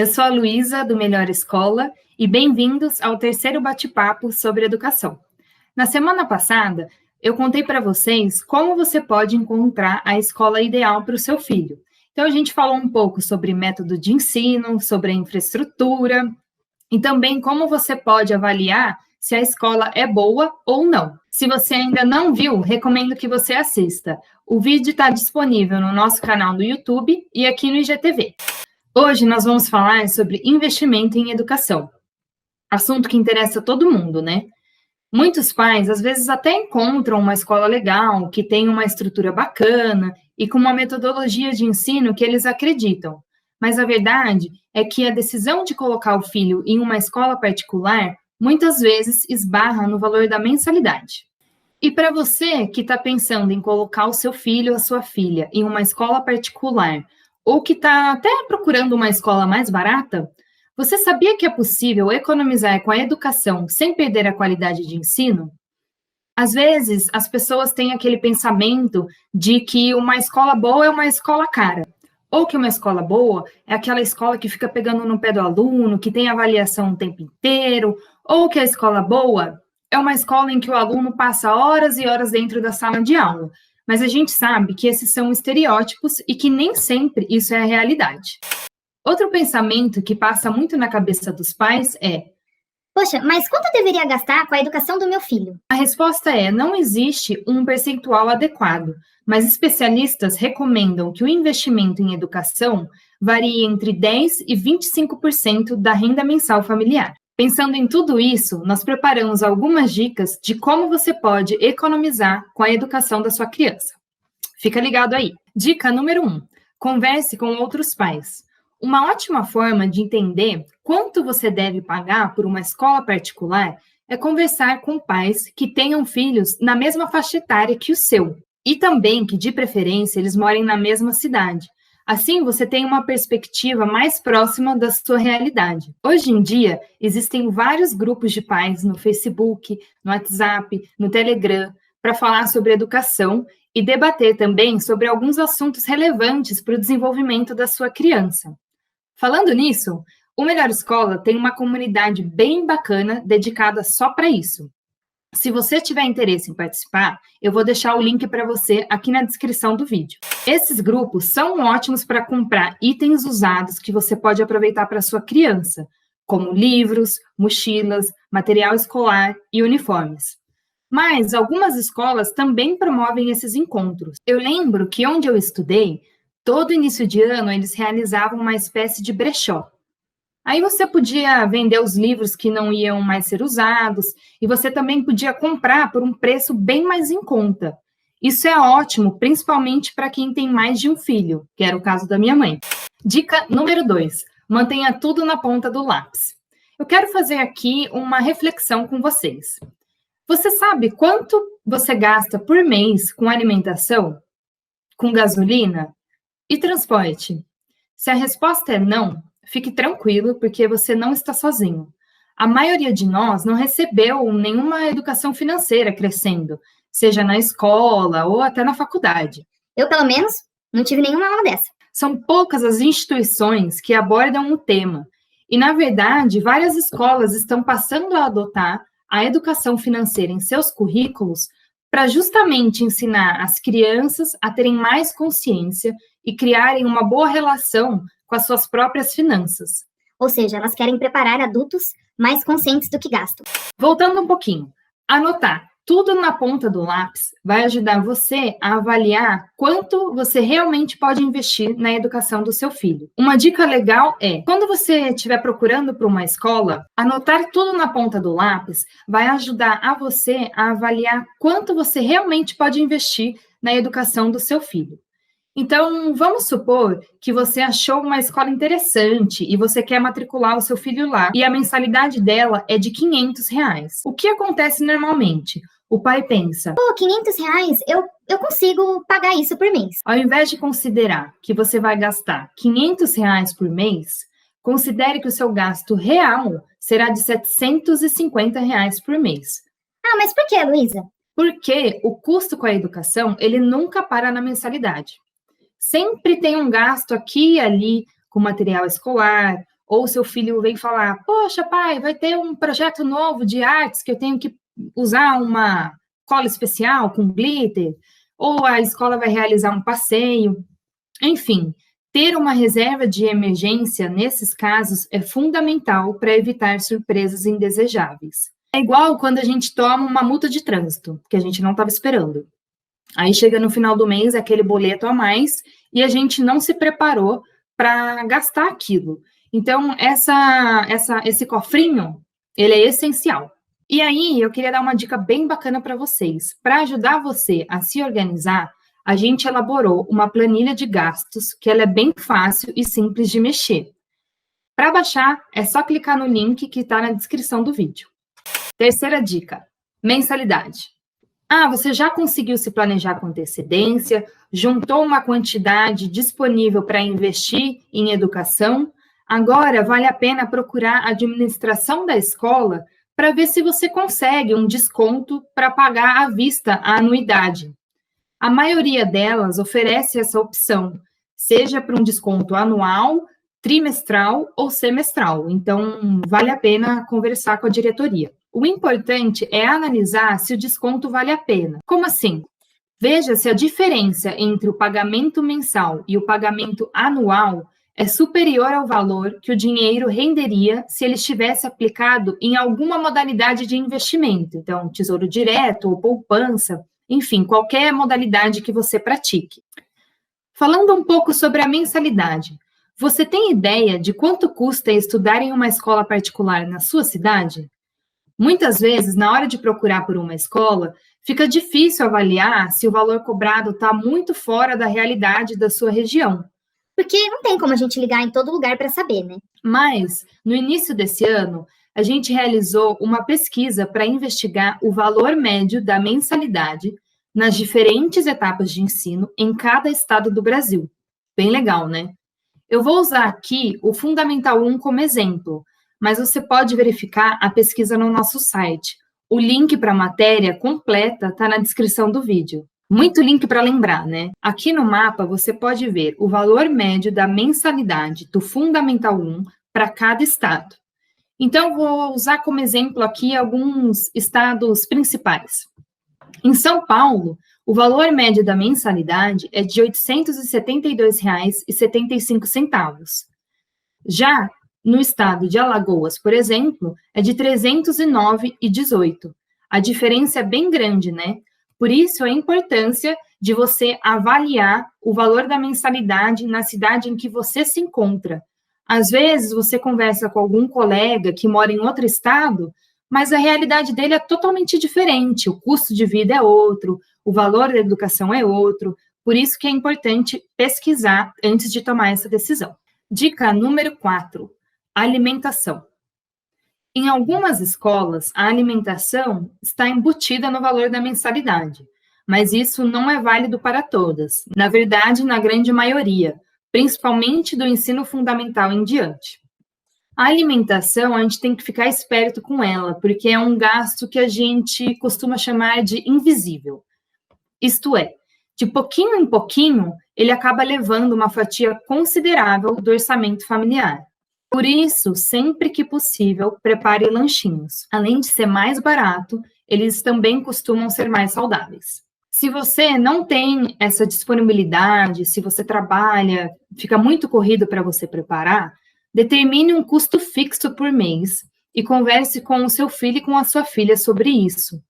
Eu sou a Luísa, do Melhor Escola, e bem-vindos ao terceiro bate-papo sobre educação. Na semana passada, eu contei para vocês como você pode encontrar a escola ideal para o seu filho. Então, a gente falou um pouco sobre método de ensino, sobre a infraestrutura, e também como você pode avaliar se a escola é boa ou não. Se você ainda não viu, recomendo que você assista. O vídeo está disponível no nosso canal no YouTube e aqui no IGTV. Hoje nós vamos falar sobre investimento em educação. Assunto que interessa a todo mundo, né? Muitos pais, às vezes, até encontram uma escola legal, que tem uma estrutura bacana e com uma metodologia de ensino que eles acreditam. Mas a verdade é que a decisão de colocar o filho em uma escola particular muitas vezes esbarra no valor da mensalidade. E para você que está pensando em colocar o seu filho ou a sua filha em uma escola particular, ou que está até procurando uma escola mais barata, você sabia que é possível economizar com a educação sem perder a qualidade de ensino? Às vezes, as pessoas têm aquele pensamento de que uma escola boa é uma escola cara, ou que uma escola boa é aquela escola que fica pegando no pé do aluno, que tem avaliação o tempo inteiro, ou que a escola boa é uma escola em que o aluno passa horas e horas dentro da sala de aula. Mas a gente sabe que esses são estereótipos e que nem sempre isso é a realidade. Outro pensamento que passa muito na cabeça dos pais é: poxa, mas quanto eu deveria gastar com a educação do meu filho? A resposta é: não existe um percentual adequado, mas especialistas recomendam que o investimento em educação varie entre 10% e 25% da renda mensal familiar. Pensando em tudo isso, nós preparamos algumas dicas de como você pode economizar com a educação da sua criança. Fica ligado aí. Dica número 1. Converse com outros pais. Uma ótima forma de entender quanto você deve pagar por uma escola particular é conversar com pais que tenham filhos na mesma faixa etária que o seu. E também que, de preferência, eles morem na mesma cidade. Assim, você tem uma perspectiva mais próxima da sua realidade. Hoje em dia, existem vários grupos de pais no Facebook, no WhatsApp, no Telegram, para falar sobre educação e debater também sobre alguns assuntos relevantes para o desenvolvimento da sua criança. Falando nisso, o Melhor Escola tem uma comunidade bem bacana dedicada só para isso. Se você tiver interesse em participar, eu vou deixar o link para você aqui na descrição do vídeo. Esses grupos são ótimos para comprar itens usados que você pode aproveitar para sua criança, como livros, mochilas, material escolar e uniformes. Mas algumas escolas também promovem esses encontros. Eu lembro que onde eu estudei, todo início de ano eles realizavam uma espécie de brechó. Aí você podia vender os livros que não iam mais ser usados e você também podia comprar por um preço bem mais em conta. Isso é ótimo, principalmente para quem tem mais de um filho, que era o caso da minha mãe. Dica número 2. Mantenha tudo na ponta do lápis. Eu quero fazer aqui uma reflexão com vocês. Você sabe quanto você gasta por mês com alimentação, com gasolina e transporte? Se a resposta é não, fique tranquilo, porque você não está sozinho. A maioria de nós não recebeu nenhuma educação financeira crescendo, seja na escola ou até na faculdade. Eu, pelo menos, não tive nenhuma aula dessa. São poucas as instituições que abordam o tema. E, na verdade, várias escolas estão passando a adotar a educação financeira em seus currículos para justamente ensinar as crianças a terem mais consciência e criarem uma boa relação com as suas próprias finanças. Ou seja, elas querem preparar adultos mais conscientes do que gastam. Voltando um pouquinho, anotar tudo na ponta do lápis vai ajudar você a avaliar quanto você realmente pode investir na educação do seu filho. Uma dica legal é, quando você estiver procurando por uma escola, anotar tudo na ponta do lápis vai ajudar a você a avaliar quanto você realmente pode investir na educação do seu filho. Então, vamos supor que você achou uma escola interessante e você quer matricular o seu filho lá e a mensalidade dela é de R$ 500. O que acontece normalmente? O pai pensa: pô, R$ 500, eu consigo pagar isso por mês. Ao invés de considerar que você vai gastar R$ 500 por mês, considere que o seu gasto real será de R$ 750 por mês. Ah, mas por que, Luísa? Porque o custo com a educação, ele nunca para na mensalidade. Sempre tem um gasto aqui e ali com material escolar, ou seu filho vem falar, poxa, pai, vai ter um projeto novo de artes que eu tenho que usar uma cola especial com glitter, ou a escola vai realizar um passeio. Enfim, ter uma reserva de emergência nesses casos é fundamental para evitar surpresas indesejáveis. É igual quando a gente toma uma multa de trânsito, que a gente não estava esperando. Aí chega no final do mês aquele boleto a mais e a gente não se preparou para gastar aquilo. Então, esse cofrinho, ele é essencial. E aí, eu queria dar uma dica bem bacana para vocês. Para ajudar você a se organizar, a gente elaborou uma planilha de gastos, que ela é bem fácil e simples de mexer. Para baixar, é só clicar no link que está na descrição do vídeo. Terceira dica, mensalidade. Você já conseguiu se planejar com antecedência, juntou uma quantidade disponível para investir em educação, agora vale a pena procurar a administração da escola para ver se você consegue um desconto para pagar à vista a anuidade. A maioria delas oferece essa opção, seja para um desconto anual, trimestral ou semestral. Então, vale a pena conversar com a diretoria. O importante é analisar se o desconto vale a pena. Como assim? Veja se a diferença entre o pagamento mensal e o pagamento anual é superior ao valor que o dinheiro renderia se ele estivesse aplicado em alguma modalidade de investimento. Então, tesouro direto ou poupança, enfim, qualquer modalidade que você pratique. Falando um pouco sobre a mensalidade, você tem ideia de quanto custa estudar em uma escola particular na sua cidade? Muitas vezes, na hora de procurar por uma escola, fica difícil avaliar se o valor cobrado está muito fora da realidade da sua região. Porque não tem como a gente ligar em todo lugar para saber, né? Mas, no início desse ano, a gente realizou uma pesquisa para investigar o valor médio da mensalidade nas diferentes etapas de ensino em cada estado do Brasil. Bem legal, né? Eu vou usar aqui o Fundamental 1 como exemplo, mas você pode verificar a pesquisa no nosso site. O link para a matéria completa está na descrição do vídeo. Muito link para lembrar, né? Aqui no mapa você pode ver o valor médio da mensalidade do Fundamental 1 para cada estado. Então, vou usar como exemplo aqui alguns estados principais. Em São Paulo, o valor médio da mensalidade é de R$ 872,75. Já no estado de Alagoas, por exemplo, é de R$ 309,18. A diferença é bem grande, né? Por isso, a importância de você avaliar o valor da mensalidade na cidade em que você se encontra. Às vezes, você conversa com algum colega que mora em outro estado, mas a realidade dele é totalmente diferente. O custo de vida é outro, o valor da educação é outro. Por isso que é importante pesquisar antes de tomar essa decisão. Dica número 4, alimentação. Em algumas escolas, a alimentação está embutida no valor da mensalidade, mas isso não é válido para todas. Na verdade, na grande maioria, principalmente do ensino fundamental em diante. A alimentação, a gente tem que ficar esperto com ela, porque é um gasto que a gente costuma chamar de invisível. Isto é, de pouquinho em pouquinho, ele acaba levando uma fatia considerável do orçamento familiar. Por isso, sempre que possível, prepare lanchinhos. Além de ser mais barato, eles também costumam ser mais saudáveis. Se você não tem essa disponibilidade, se você trabalha, fica muito corrido para você preparar, determine um custo fixo por mês e converse com o seu filho e com a sua filha sobre isso.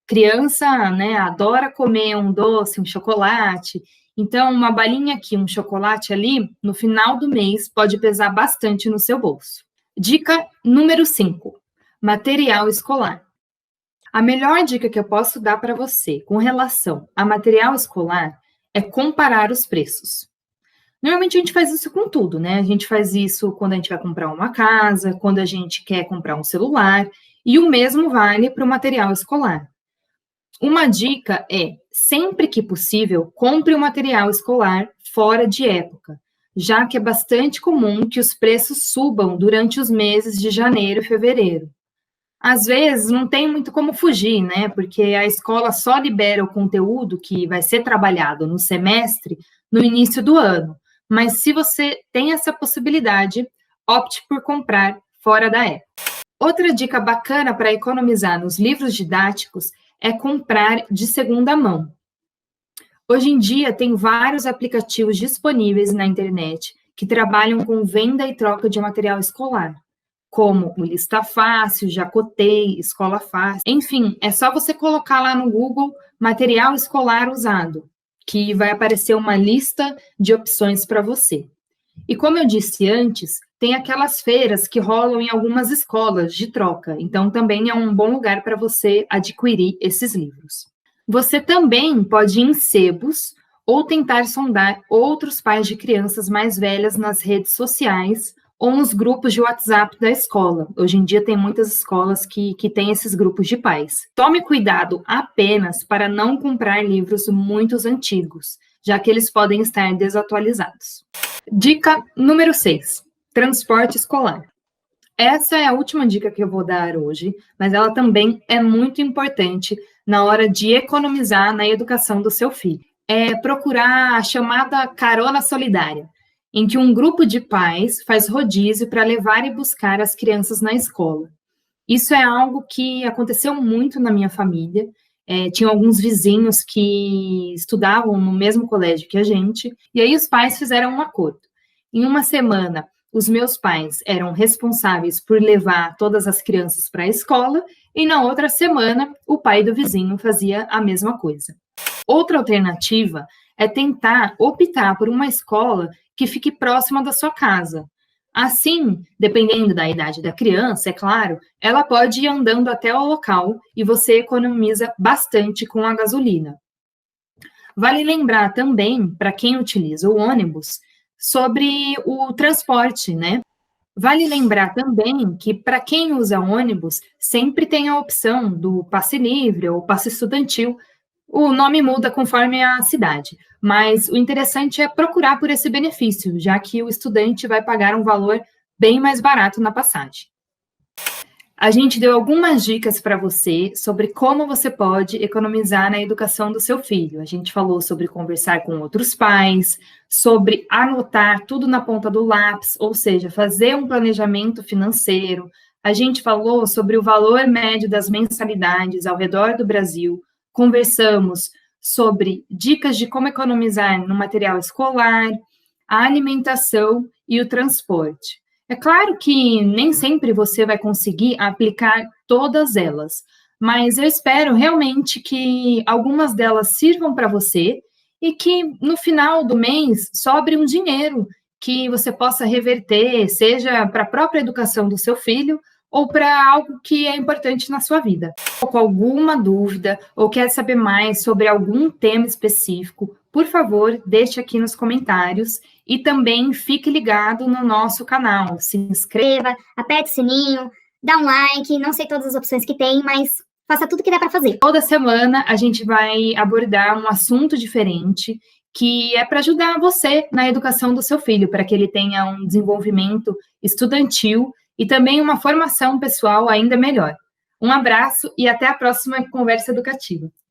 Criança, né, adora comer um doce, um chocolate. Então, uma balinha aqui, um chocolate ali, no final do mês, pode pesar bastante no seu bolso. Dica número 5, material escolar. A melhor dica que eu posso dar para você com relação a material escolar é comparar os preços. Normalmente a gente faz isso com tudo, né? A gente faz isso quando a gente vai comprar uma casa, quando a gente quer comprar um celular, e o mesmo vale para o material escolar. Uma dica é, sempre que possível, compre o material escolar fora de época, já que é bastante comum que os preços subam durante os meses de janeiro e fevereiro. Às vezes, não tem muito como fugir, né? Porque a escola só libera o conteúdo que vai ser trabalhado no semestre no início do ano. Mas se você tem essa possibilidade, opte por comprar fora da época. Outra dica bacana para economizar nos livros didáticos é comprar de segunda mão. Hoje em dia, tem vários aplicativos disponíveis na internet que trabalham com venda e troca de material escolar, como o Lista Fácil, Jacotei, Escola Fácil. Enfim, é só você colocar lá no Google material escolar usado, que vai aparecer uma lista de opções para você. E como eu disse antes, tem aquelas feiras que rolam em algumas escolas de troca, então também é um bom lugar para você adquirir esses livros. Você também pode ir em sebos ou tentar sondar outros pais de crianças mais velhas nas redes sociais ou nos grupos de WhatsApp da escola. Hoje em dia tem muitas escolas que têm esses grupos de pais. Tome cuidado apenas para não comprar livros muito antigos, já que eles podem estar desatualizados. Dica número 6, transporte escolar. Essa é a última dica que eu vou dar hoje, mas ela também é muito importante na hora de economizar na educação do seu filho. É procurar a chamada carona solidária, em que um grupo de pais faz rodízio para levar e buscar as crianças na escola. Isso é algo que aconteceu muito na minha família. Tinha alguns vizinhos que estudavam no mesmo colégio que a gente, e aí os pais fizeram um acordo. Em uma semana, os meus pais eram responsáveis por levar todas as crianças para a escola, e na outra semana, o pai do vizinho fazia a mesma coisa. Outra alternativa é tentar optar por uma escola que fique próxima da sua casa. Assim, dependendo da idade da criança, é claro, ela pode ir andando até o local e você economiza bastante com a gasolina. Vale lembrar também, para quem utiliza o ônibus, sobre o transporte, né? Vale lembrar também que, para quem usa ônibus, sempre tem a opção do passe livre ou passe estudantil. O nome muda conforme a cidade, mas o interessante é procurar por esse benefício, já que o estudante vai pagar um valor bem mais barato na passagem. A gente deu algumas dicas para você sobre como você pode economizar na educação do seu filho. A gente falou sobre conversar com outros pais, sobre anotar tudo na ponta do lápis, ou seja, fazer um planejamento financeiro. A gente falou sobre o valor médio das mensalidades ao redor do Brasil. Conversamos sobre dicas de como economizar no material escolar, a alimentação e o transporte. É claro que nem sempre você vai conseguir aplicar todas elas, mas eu espero realmente que algumas delas sirvam para você e que no final do mês sobre um dinheiro que você possa reverter, seja para a própria educação do seu filho ou para algo que é importante na sua vida. Com alguma dúvida ou quer saber mais sobre algum tema específico, por favor, deixe aqui nos comentários e também fique ligado no nosso canal. Se inscreva, Aperte o sininho, dá um like, não sei todas as opções que tem, mas faça tudo que dá para fazer. Toda semana a gente vai abordar um assunto diferente que é para ajudar você na educação do seu filho, para que ele tenha um desenvolvimento estudantil e também uma formação pessoal ainda melhor. Um abraço e até a próxima conversa educativa.